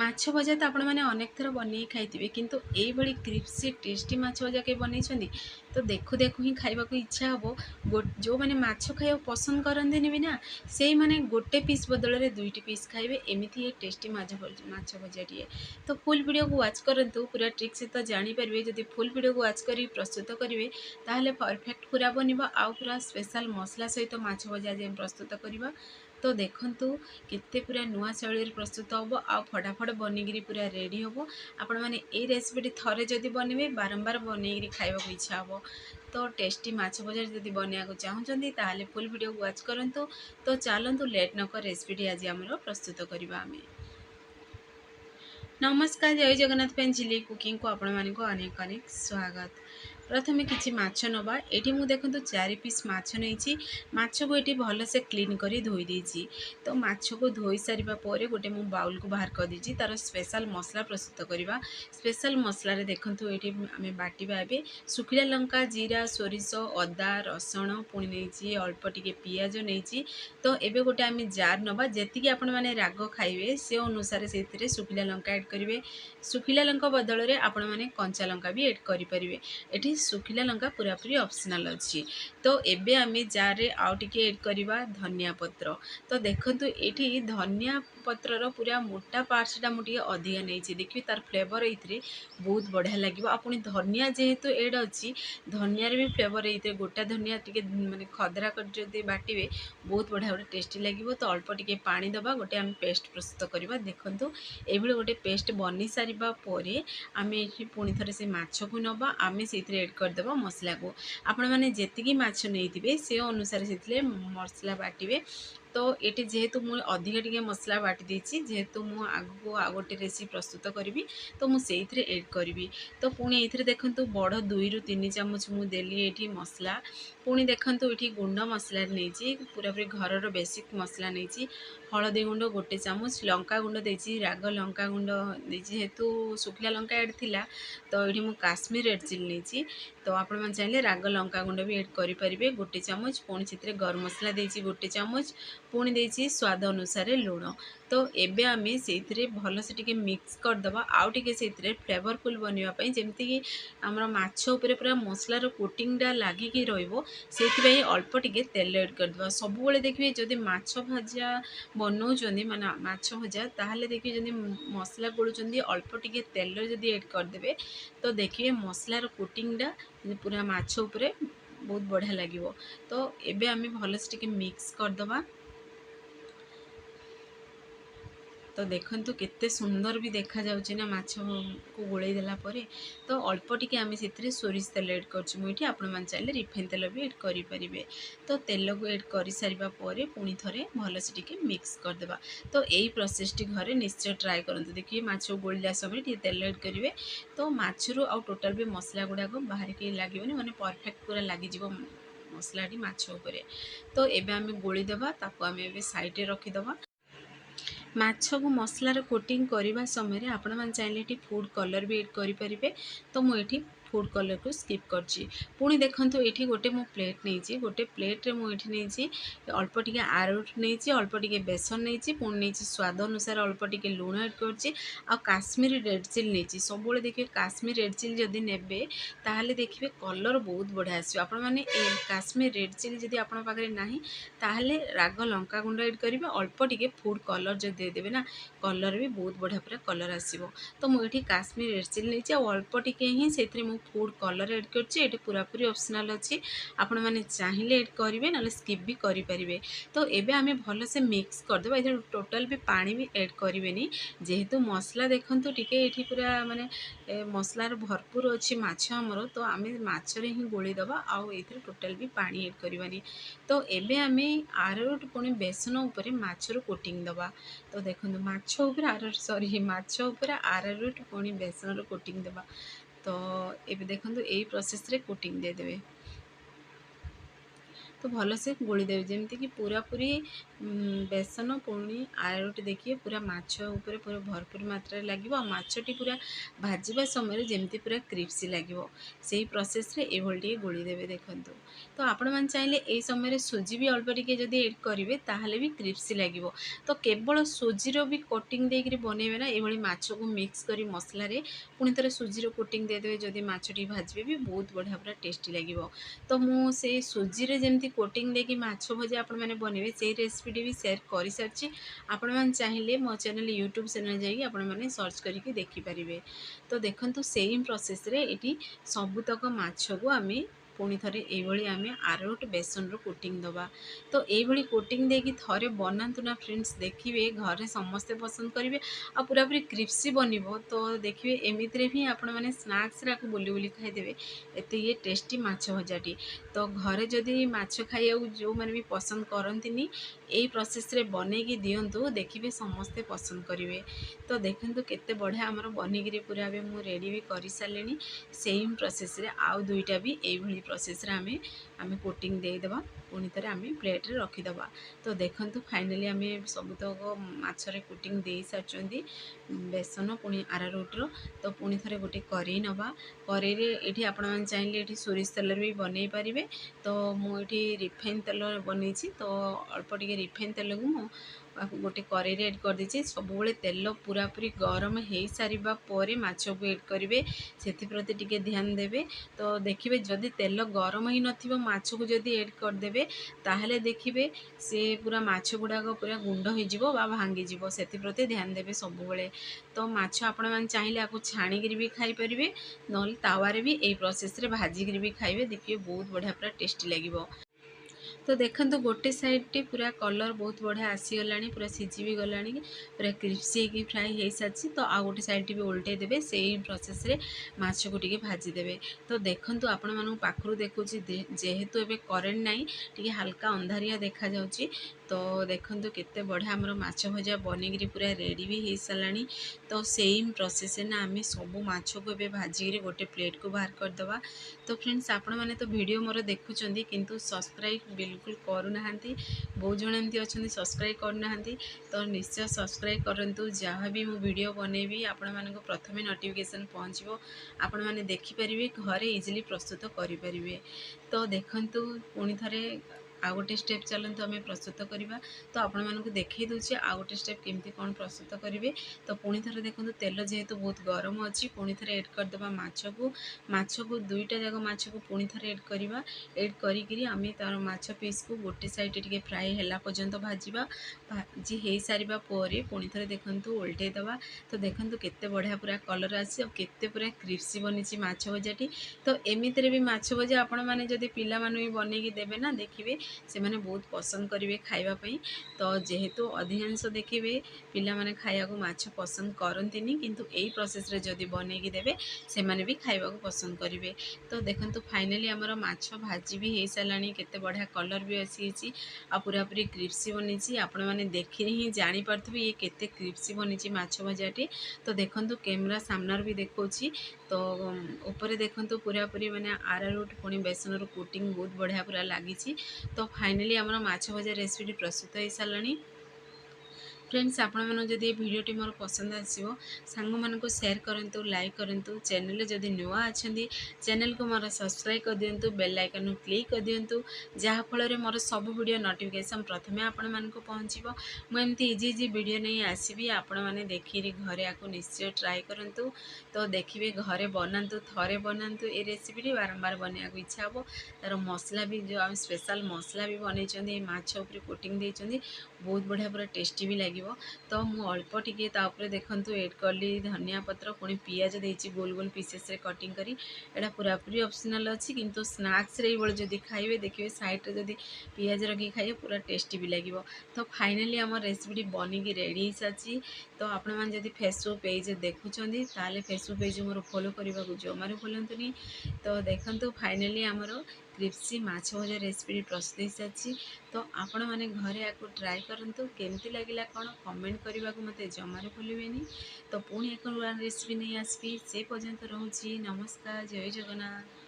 ମାଛ ଭଜା ତ ଆପଣମାନେ ଅନେକ ଥର ବନେଇକି ଖାଇଥିବେ, କିନ୍ତୁ ଏଇଭଳି କ୍ରିସ୍ପି ଟେଷ୍ଟି ମାଛ ଭଜା କେବେ ବନେଇଛନ୍ତି? ତ ଦେଖୁ ଦେଖୁ ହିଁ ଖାଇବାକୁ ଇଚ୍ଛା ହେବ। ଯେଉଁମାନେ ମାଛ ଖାଇବାକୁ ପସନ୍ଦ କରନ୍ତିନି ବି ନା, ସେଇମାନେ ଗୋଟେ ପିସ୍ ବଦଳରେ ଦୁଇଟି ପିସ୍ ଖାଇବେ। ଏମିତି ଏ ଟେଷ୍ଟି ମାଛ ଭଜାଟିଏ। ତ ଫୁଲ୍ ଭିଡ଼ିଓକୁ ୱାଚ୍ କରନ୍ତୁ, ପୁରା ଟ୍ରିକ୍ ସହିତ ଜାଣିପାରିବେ। ଯଦି ଫୁଲ୍ ଭିଡ଼ିଓକୁ ୱାଚ୍ କରି ପ୍ରସ୍ତୁତ କରିବେ ତାହେଲେ ପରଫେକ୍ଟ ପୁରା ବନିବ, ଆଉ ପୁରା ସ୍ପେଶାଲ୍ ମସଲା ସହିତ ମାଛ ଭଜା ଯେ ପ୍ରସ୍ତୁତ କରିବା। ତ ଦେଖନ୍ତୁ କେତେ ପୁରା ନୂଆ ଶୈଳୀରେ ପ୍ରସ୍ତୁତ ହେବ, ଆଉ ଫଟାଫଟ ବନିକିରି ପୁରା ରେଡ଼ି ହେବ। ଆପଣମାନେ ଏଇ ରେସିପିଟି ଥରେ ଯଦି ବନେଇବେ ବାରମ୍ବାର ବନେଇକିରି ଖାଇବାକୁ ଇଚ୍ଛା ହେବ। ତ ଟେଷ୍ଟି ମାଛ ଭଜା ଯଦି ବନେଇବାକୁ ଚାହୁଁଛନ୍ତି ତାହେଲେ ଫୁଲ୍ ଭିଡ଼ିଓକୁ ୱାଚ୍ କରନ୍ତୁ। ତ ଚାଲନ୍ତୁ ଲେଟ୍ ନକରି ରେସିପିଟି ଆଜି ଆମର ପ୍ରସ୍ତୁତ କରିବା ଆମେ। ନମସ୍କାର, ଜୟ ଜଗନ୍ନାଥ ପାଇଁ ଝିଲି କୁକିଂକୁ ଆପଣମାନଙ୍କୁ ଅନେକ ଅନେକ ସ୍ୱାଗତ। ପ୍ରଥମେ କିଛି ମାଛ ନେବା। ଏଠି ମୁଁ ଦେଖନ୍ତୁ 4 ପିସ୍ ମାଛ ନେଇଛି। ମାଛକୁ ଏଠି ଭଲସେ କ୍ଲିନ୍ କରି ଧୋଇ ଦେଇଛି। ତ ମାଛକୁ ଧୋଇ ସାରିବା ପରେ ଗୋଟେ ମୁଁ ବାଉଲକୁ ବାହାର କରିଦେଇଛି। ତାର ସ୍ପେଶାଲ୍ ମସଲା ପ୍ରସ୍ତୁତ କରିବା। ସ୍ପେଶାଲ୍ ମସଲାରେ ଦେଖନ୍ତୁ ଏଠି ଆମେ ବାଟିବା ଏବେ ଶୁଖିଲା ଲଙ୍କା, ଜିରା, ସୋରିଷ, ଅଦା, ରସୁଣ, ପୁଣି ନେଇଛି ଅଳ୍ପ ଟିକେ ପିଆଜ ନେଇଛି। ତ ଏବେ ଗୋଟେ ଆମେ ଜାର୍ ନେବା। ଯେତିକି ଆପଣମାନେ ରାଗ ଖାଇବେ ସେ ଅନୁସାରେ ସେଥିରେ ଶୁଖିଲା ଲଙ୍କା ଆଡ଼୍ କରିବେ। ଶୁଖିଲା ଲଙ୍କା ବଦଳରେ ଆପଣମାନେ କଞ୍ଚା ଲଙ୍କା ବି ଆଡ଼୍ କରିପାରିବେ। ଏଠି ଶୁଖିଲା ଲଙ୍କା ପୁରାପୁରି ଅପସନାଲ୍ ଅଛି। ତ ଏବେ ଆମେ ଜାର୍ରେ ଆଉ ଟିକେ ଆଡ଼୍ କରିବା ଧନିଆ ପତ୍ର। ତ ଦେଖନ୍ତୁ ଏଠି ଧନିଆ ପତ୍ରର ପୁରା ମୋଟା ପାର୍ଟସଟା ମୁଁ ଟିକେ ଅଧିକା ନେଇଛି। ଦେଖିବି ତାର ଫ୍ଲେଭର୍ ଏଇଥିରେ ବହୁତ ବଢ଼ିଆ ଲାଗିବ। ଆଉ ପୁଣି ଧନିଆ ଯେହେତୁ ଆଡ଼୍ ଅଛି, ଧନିଆରେ ବି ଫ୍ଲେଭର୍ ଏଇଥିରେ ଗୋଟା ଧନିଆ ଟିକେ ମାନେ ଖଦରା କରି ଯଦି ବାଟିବେ ବହୁତ ବଢ଼ିଆ ଗୋଟେ ଟେଷ୍ଟି ଲାଗିବ। ତ ଅଳ୍ପ ଟିକେ ପାଣି ଦେବା, ଗୋଟେ ଆମେ ପେଷ୍ଟ ପ୍ରସ୍ତୁତ କରିବା। ଦେଖନ୍ତୁ ଏଇଭଳି ଗୋଟେ ପେଷ୍ଟ ବନି ସାରିବା ପରେ ଆମେ ଏଠି ପୁଣି ଥରେ ସେ ମାଛକୁ ନେବା, ଆମେ ସେଇଥିରେ ଆଡ଼୍ କରିଦେବା ମସଲାକୁ। ଆପଣମାନେ ଯେତିକି ମାଛ ନେଇଥିବେ ସେ ଅନୁସାରେ ସେଥିରେ ମସଲା ବାଟିବେ। ତ ଏଠି ଯେହେତୁ ମୁଁ ଅଧିକା ଟିକେ ମସଲା ବାଟି ଦେଇଛି, ଯେହେତୁ ମୁଁ ଆଗକୁ ଆଉ ଗୋଟେ ରେସିପି ପ୍ରସ୍ତୁତ କରିବି ତ ମୁଁ ସେଇଥିରେ ଆଡ଼୍ କରିବି। ତ ପୁଣି ଏଇଥିରେ ଦେଖନ୍ତୁ ବଡ଼ 2ରୁ 3 ଚାମଚ ମୁଁ ଦେଲି ଏଠି ମସଲା। ପୁଣି ଦେଖନ୍ତୁ ଏଠି ଗୁଣ୍ଡ ମସଲା ନେଇଛି, ପୁରାପୁରି ଘରର ବେସିକ୍ ମସଲା ନେଇଛି। ହଳଦୀ ଗୁଣ୍ଡ 1 ଚାମଚ, ଲଙ୍କା ଗୁଣ୍ଡ ଦେଇଛି, ରାଗ ଲଙ୍କା ଗୁଣ୍ଡ ଦେଇଛି। ଯେହେତୁ ଶୁଖିଲା ଲଙ୍କା ଆଡ଼୍ ଥିଲା ତ ଏଠି ମୁଁ କାଶ୍ମୀର ରେଡ୍ ଚିଲି ନେଇଛି। ତ ଆପଣମାନେ ଚାହିଁଲେ ରାଗ ଲଙ୍କା ଗୁଣ୍ଡ ବି ଆଡ଼୍ କରିପାରିବେ 1 ଚାମଚ। ପୁଣି ସେଥିରେ ଗରମ ମସଲା ଦେଇଛି 1 ଚାମଚ, ପୁଣି ଦେଇଛି ସ୍ୱାଦ ଅନୁସାରେ ଲୁଣ। ତ ଏବେ ଆମେ ସେଇଥିରେ ଭଲସେ ଟିକେ ମିକ୍ସ କରିଦେବା, ଆଉ ଟିକେ ସେଇଥିରେ ଫ୍ଲେଭରଫୁଲ୍ ବନିବା ପାଇଁ, ଯେମିତିକି ଆମର ମାଛ ଉପରେ ପୁରା ମସଲାର କୋଟିଂଟା ଲାଗିକି ରହିବ। ସେଇଥିପାଇଁ ଅଳ୍ପ ଟିକେ ତେଲ ଆଡ଼୍ କରିଦେବା। ସବୁବେଳେ ଦେଖିବେ ଯଦି ମାଛ ଭଜା ବନାଉଛନ୍ତି, ମାନେ ମାଛ ଭଜା, ତାହେଲେ ଦେଖିବେ ଯଦି ମସଲା ଗୋଳୁଛନ୍ତି ଅଳ୍ପ ଟିକେ ତେଲ ଯଦି ଆଡ଼୍ କରିଦେବେ ତ ଦେଖିବେ ମସଲାର କୋଟିଂଟା ପୁରା ମାଛ ଉପରେ ବହୁତ ବଢ଼ିଆ ଲାଗିବ। ତ ଏବେ ଆମେ ଭଲସେ ଟିକେ ମିକ୍ସ କରିଦେବା। ତ ଦେଖନ୍ତୁ କେତେ ସୁନ୍ଦର ବି ଦେଖାଯାଉଛି ନା ମାଛକୁ ଗୋଳେଇ ଦେଲା ପରେ। ତ ଅଳ୍ପ ଟିକେ ଆମେ ସେଥିରେ ସୋରିଷ ତେଲ ଆଡ଼୍ କରୁଛୁ ମୁଁ ଏଠି। ଆପଣମାନେ ଚାହିଁଲେ ରିଫାଇନ୍ ତେଲ ବି ଆଡ଼୍ କରିପାରିବେ। ତ ତେଲକୁ ଆଡ଼୍ କରିସାରିବା ପରେ ପୁଣି ଥରେ ଭଲସେ ଟିକେ ମିକ୍ସ କରିଦେବା। ତ ଏଇ ପ୍ରୋସେସଟି ଘରେ ନିଶ୍ଚୟ ଟ୍ରାଏ କରନ୍ତୁ। ଦେଖିବେ ମାଛକୁ ଗୋଳିଲା ସମୟରେ ଟିକେ ତେଲ ଆଡ଼୍ କରିବେ, ତ ମାଛରୁ ଆଉ ଟୋଟାଲ୍ ବି ମସଲା ଗୁଡ଼ାକ ବାହାରିକି ଲାଗିବନି, ମାନେ ପରଫେକ୍ଟ ପୁରା ଲାଗିଯିବ ମସଲାଟି ମାଛ ଉପରେ। ତ ଏବେ ଆମେ ଗୋଳିଦେବା, ତାକୁ ଆମେ ଏବେ ସାଇଡ଼ରେ ରଖିଦେବା। ମାଛକୁ ମସଲାର କୋଟିଂ କରିବା ସମୟରେ ଆପଣମାନେ ଚାହିଁଲେ ଏଠି ଫୁଡ଼୍ କଲର୍ ବି ଆଡ଼୍ କରିପାରିବେ। ତ ମୁଁ ଏଠି ଫୁଡ଼୍ କଲର୍କୁ ସ୍କିପ୍ କରିଛି। ପୁଣି ଦେଖନ୍ତୁ ଏଠି ଗୋଟେ ମୁଁ ପ୍ଲେଟ୍ ନେଇଛି। ଗୋଟେ ପ୍ଲେଟ୍ରେ ମୁଁ ଏଠି ନେଇଛି ଅଳ୍ପ ଟିକେ ଆରାରୁଟ୍ ନେଇଛି, ଅଳ୍ପ ଟିକେ ବେସନ ନେଇଛି, ପୁଣି ନେଇଛି ସ୍ୱାଦ ଅନୁସାରେ ଅଳ୍ପ ଟିକେ ଲୁଣ ଆଡ଼୍ କରିଛି, ଆଉ କାଶ୍ମୀରୀ ରେଡ଼୍ ଚିଲି ନେଇଛି। ସବୁବେଳେ ଦେଖିବେ କାଶ୍ମୀର ରେଡ଼୍ ଚିଲି ଯଦି ନେବେ ତାହେଲେ ଦେଖିବେ କଲର୍ ବହୁତ ବଢ଼ିଆ ଆସିବ। ଆପଣମାନେ ଏ କାଶ୍ମୀର ରେଡ଼୍ ଚିଲି ଯଦି ଆପଣଙ୍କ ପାଖରେ ନାହିଁ ତାହେଲେ ରାଗ ଲଙ୍କା ଗୁଣ୍ଡ ଆଡ଼୍ କରିବେ, ଅଳ୍ପ ଟିକେ ଫୁଡ଼୍ କଲର୍ ଯଦି ଦେଇଦେବେ ନା, କଲର୍ ବି ବହୁତ ବଢ଼ିଆ ପୁରା କଲର୍ ଆସିବ। ତ ମୁଁ ଏଠି କାଶ୍ମୀର ରେଡ଼୍ ଚିଲି ନେଇଛି, ଆଉ ଅଳ୍ପ ଟିକେ ହିଁ ସେଥିରେ ମୁଁ ଫୁଡ଼୍ କଲର୍ ଆଡ଼୍ କରିଛି। ଏଠି ପୁରାପୁରି ଅପସନାଲ୍ ଅଛି, ଆପଣମାନେ ଚାହିଁଲେ ଆଡ଼୍ କରିବେ, ନହେଲେ ସ୍କିପ୍ ବି କରିପାରିବେ। ତ ଏବେ ଆମେ ଭଲସେ ମିକ୍ସ କରିଦେବା। ଏଥିରେ ଟୋଟାଲ୍ ବି ପାଣି ବି ଆଡ଼୍ କରିବେନି, ଯେହେତୁ ମସଲା ଦେଖନ୍ତୁ ଟିକେ ଏଠି ପୁରା ମାନେ ମସଲାର ଭରପୁର ଅଛି ମାଛ ଆମର। ତ ଆମେ ମାଛରେ ହିଁ ଗୋଳିଦେବା, ଆଉ ଏଇଥିରେ ଟୋଟାଲ୍ ବି ପାଣି ଆଡ଼୍ କରିବାନି। ତ ଏବେ ଆମେ ଆରାରୁଟ୍ ପୁଣି ବେସନ ଉପରେ ମାଛରୁ କୋଟିଂ ଦେବା। ତ ଦେଖନ୍ତୁ ମାଛ ଉପରେ ଆରାରୁଟ୍ ପୁଣି ବେସନର କୋଟିଂ ଦେବା। ତ ଏବେ ଦେଖନ୍ତୁ ଏଇ ପ୍ରୋସେସରେ କୋଟିଂ ଦେଇଦେବେ। ତ ଭଲସେ ଗୋଳିଦେବେ, ଯେମିତିକି ପୁରାପୁରି बेसन पुणी आलूटी देखिए पूरा माछ ऊपर पूरा भरपूर मात्रा लगे माछटी पूरा भाजवा समय जमी पूरा क्रिप्सी लगे से प्रोसेस रे एभली टे गोलीदेवे देखूँ। तो आपण मैंने चाहिए यही समय सुजी भी अल्प टे जब एड करेंगे ताहले भी क्रिप्सी लगे। तो केवल सुजीर भी कोटिंग देकर बनइबे ना ये माछ को मिक्स कर मसला पुणी थे सुजीर कोटिंग देदेवे जदि माछटी भाजबे भी बहुत बढ़िया पूरा टेस्टी लगे। तो मुझे सुजी जमी कोटिंग देकी माछ भजा आपण मैंने बनइबे से रेसिपी भी सेयार कर सारी आपण मैंने चाहिए मो चैनल यूट्यूब चैनल जाइए आपण मैंने सर्च करके देखिपारे। तो देखो सेम प्रोसेस रे इटी सबुतक माछ को आम पुणी थे ये आम आरोट बेसन रो कोटिंग दबा। तो ये कोटिंग देकी थरे बनातु ना फ्रेंड्स देखिए घरे समस्ते पसंद करेंगे आ पूरा पूरी क्रिप्सी बनइबो। तो देखिए एमिति भी आपण मैंने स्नाक्स राक बुली बुली खाईदेवे एत ये टेस्टी माछ भजाटी। तो घरे जदि माछ खाइया जो मैंने भी पसंद करती यही प्रोसेस रे बनईकी दिंतु देखिए समस्ते पसंद करेंगे। तो देखो केते बढ़िया आमर बनिकी पूरा मु रेडी भी कर सारे सेम प्रोसेस रे आउ दुईटा भी यही प्रोसेस रे आम कोटिंग देदेबा पुणी थे आम प्लेट रे रखीदबा। तो देखो फाइनाली आम सबुतक माछरे कोटिंग दे सारी बेसन पुणी आरारोटर। तो पुणी थे गोटे करेई नवा करेई ये आपण मैंने चाहिए ये सोरिष तेल भी बनई पारे। तो मुझे रिफाइन तेल बनई तो अल्प टे रिफाइन तेल को गोटे करेई एड कर देछि। सब तेल पूरा पूरी गरम हो सारा पर माछ को एड करेंगे से प्रति टिके ध्यान देवे। तो देखिए जदि तेल गरम ही नथिबो माछ को जदि एड करदेवे ताहले देखिए से पूरा माछ गुड़ाक पूरा गुंड हो भांगी से प्रति ध्यान देवे सब। तो माछ आपण मैंने चाहिए आपको छाणिकी भी खाईपारे ना तावारे भी यही प्रोसेस रे भाजिकी भी खाइबे देखिए बहुत बढ़िया पूरा टेस्टी लगे। तो देखो गोटे साइड टी पूरा कलर बहुत बढ़िया आसीगला पूरा सिझी भी गला पूरा क्रिप्सी होगी फ्राए हो सारी। तो आ गोटे साइड भी उल्टे देवे से प्रोसेस रे माछ को टिके भाजीदेवे। तो देखो आपण मानू पाखरु देखुँ जेहेतु एबे करेन्ट नाई टिके हल्का अंधारिया देखा जाउची। तो देखो केते बढ़िया आमर माछ भजा बनिकी पूरा रेडी भी हो सारा। तो सेम प्रोसेस ना आम सब माछ को एबे भाजिकी गोटे प्लेट को बाहर करदबा। तो फ्रेंड्स आपण मैंने तो वीडियो मोर देखुं किंतु सब्सक्राइब बिल्कुल करूना बहुत जन एमती अच्छा सब्सक्राइब करना। तो निश्चय सब्सक्राइब करूँ जहाँ भी मु वीडियो बनैबी आपण मानक प्रथमे नोटिफिकेशन पहुँचो आपण मैंने देखिपारे घरे इजिली प्रस्तुत करें। तो देखु पुणी थे आ गोटे स्टेप चलते आम प्रस्तुत करवा। तो आपण मानक देखई दूचे आ गोटे स्टेप केमती कौन प्रस्तुत करेंगे। तो पुणी थे देखो तेल जेहेतु बहुत गरम अच्छी पुणी थे एड करदे माछ को दुईटा जाक माछ को पुणी थे एड करवा। एड करी आम तार माछ पीस को गोटे साइड टे फ्राए है पर्यंत भाजवा भाजी हो सारा पर पुणी थे देखु उल्टे दबा। तो देखो केते बढ़िया पूरा कलर आसी केते पूरा क्रिप्सी बनी माछ भजाटी। तो एमिति भी माछ भजा आपण मैंने जदि पिला माने भी बनईकी देवे ना देखिए से मैंने बहुत पसंद करेंगे खाइबापी। तो जेहेतु अधिकांश देखिए पिला माने खाया को माछ पसंद करंतिनी किंतु यही प्रोसेस रे जदि बनईकी देवे से माने भी खाइबा को पसंद करेंगे। तो देखो फाइनाली आमर माछ भाजी भी हो सारा केते बढ़िया कलर भी आसी आ पूरा पूरी क्रिप्सी बनी आपण मैंने देखिए ही जानीपे ये केते क्रिप्सी बनी माछ भजाटी। तो देखो कैमरा सामनार भी देखौछि। तो ऊपर देखो पूरा पूरी मैंने आरारोट पुणी बेसन कोटिंग बहुत बढ़िया पूरा लगी। तो फाइनाली आमर माछ भजा रेसिपी प्रस्तुत हो सारा। फ्रेंड्स आपण मैंने जदि भिडियोटी मोर पसंद आसो सांग मानक शेयर करूँ लाइक करूँ चैनल जदि नुआ अच्छा चैनल को मोर सब्सक्राइब कर दिंतु बेल आइकन क्लिक कर दिंतु जहाँफल मोर सब वीडियो नोटिफिकेशन प्रथमे आपण मानक पहुँचो। मुझे इजी इजी वीडियो नहीं आसबि आपण मैंने देखिए घरे आपको निश्चय ट्राए करूँ। तो देखिए घरे बनातु थे बनातु ये रेसिपी बारंबार बनवा इच्छा हे। तार मसला भी जो आम स्पेशल मसला भी बनई माछ उपर कोटिंग देती बहुत बढ़िया पूरा टेस्टी भी लगे। तो मु अल्प टिके देखु एड कली धनिया पत्र पुणी पियाज देती गोल गोल पीसेस रे कटिंग करी एटा पूरा पूरी ऑप्शनल अच्छी किंतु स्नैक्स रे ये जदि खाइबे देखिए साइड रे जदि पियाज रखी खाइबे पूरा टेस्टी भी लगे। तो फाइनाली आम रेसिपी बनिकी रेडी हो सारी। तो आपण मैंने जदि फेसबुक पेज देखुं ताले फेसबुक पेज मोर फॉलो करने को जमार भूलतुनि। तो देखो फाइनाली आमर क्रिप्सी माछ भजा रेसिपी प्रस्तुत हो सारी। तो आपण मैंने घरे आपको ट्राए करूँ केमती लगिला कौन कमेंट करने को मत जमार भूलें। तो पुणी एक नूआ रेसिपी नहीं आसबि से पर्यंत रोची नमस्कार जय जगन्नाथ।